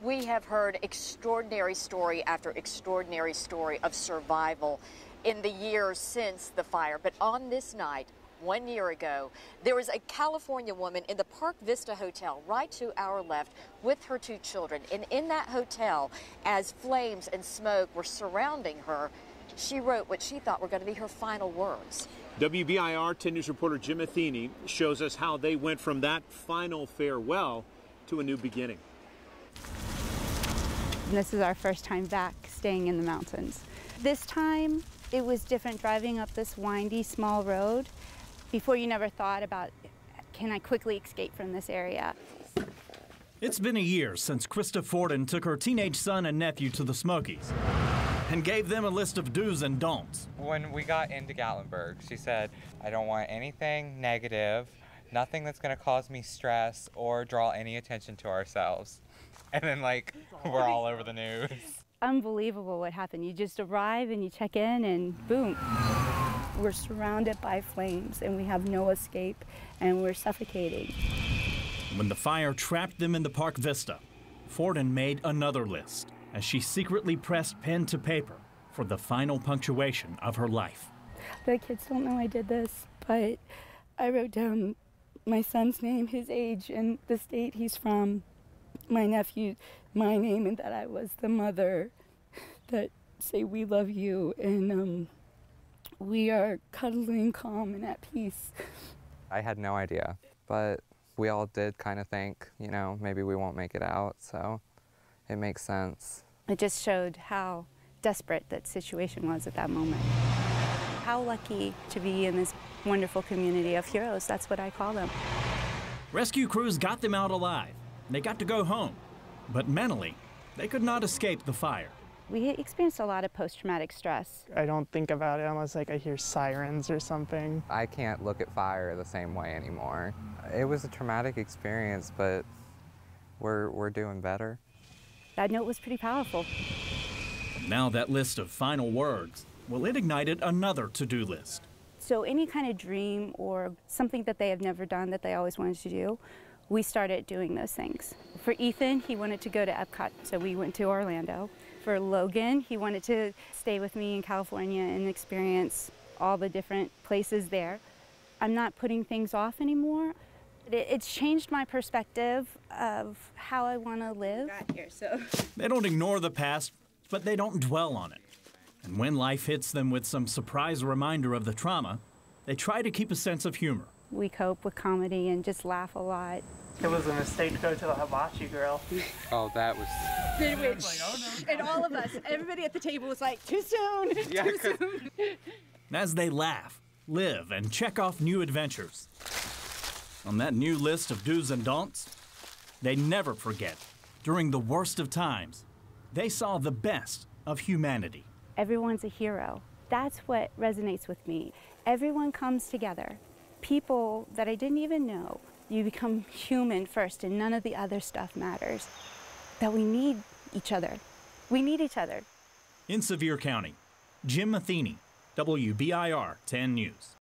We have heard extraordinary story after extraordinary story of survival in the years since the fire. But on this night, 1 year ago, there was a California woman in the Park Vista Hotel right to our left with her 2 children. And in that hotel, as flames and smoke were surrounding her, she wrote what she thought were going to be her final words. WBIR 10 News reporter Jim Matheny shows us how they went from that final farewell to a new beginning. This is our first time back staying in the mountains. This time it was different driving up this windy small road. Before, you never thought about, can I quickly escape from this area? It's been a year since Krista Forden took her teenage son and nephew to the Smokies and gave them a list of do's and don'ts. When we got into Gatlinburg, she said, I don't want anything negative, nothing that's going to cause me stress or draw any attention to ourselves. And then, we're all over the news. Unbelievable what happened. You just arrive and you check in and boom. We're surrounded by flames and we have no escape and we're suffocating. When the fire trapped them in the Park Vista, Forden made another list as she secretly pressed pen to paper for the final punctuation of her life. The kids don't know I did this, but I wrote down my son's name, his age, and the state he's from, my nephew, my name, and that I was the mother that say we love you and we are cuddling, calm, and at peace. I had no idea, but we all did kind of think, maybe we won't make it out, so it makes sense. It just showed how desperate that situation was at that moment. How lucky to be in this wonderful community of heroes, that's what I call them. Rescue crews got them out alive. They got to go home, but mentally, they could not escape the fire. We experienced a lot of post-traumatic stress. I don't think about it unless I hear sirens or something. I can't look at fire the same way anymore. It was a traumatic experience, but we're doing better. That note was pretty powerful. Now that list of final words, well, it ignited another to-do list. So any kind of dream or something that they have never done that they always wanted to do, we started doing those things. For Ethan, he wanted to go to Epcot, so we went to Orlando. For Logan, he wanted to stay with me in California and experience all the different places there. I'm not putting things off anymore. It's changed my perspective of how I want to live. They don't ignore the past, but they don't dwell on it. And when life hits them with some surprise reminder of the trauma, they try to keep a sense of humor. We cope with comedy and just laugh a lot. It was a mistake to go to the hibachi grill. Oh, that was... Did we? And all of us, everybody at the table was like, too soon, too soon. As they laugh, live, and check off new adventures. On that new list of do's and don'ts, they never forget, during the worst of times, they saw the best of humanity. Everyone's a hero. That's what resonates with me. Everyone comes together. People that I didn't even know. You become human first and none of the other stuff matters. That we need each other. We need each other. In Sevier County, Jim Matheny, WBIR 10 News.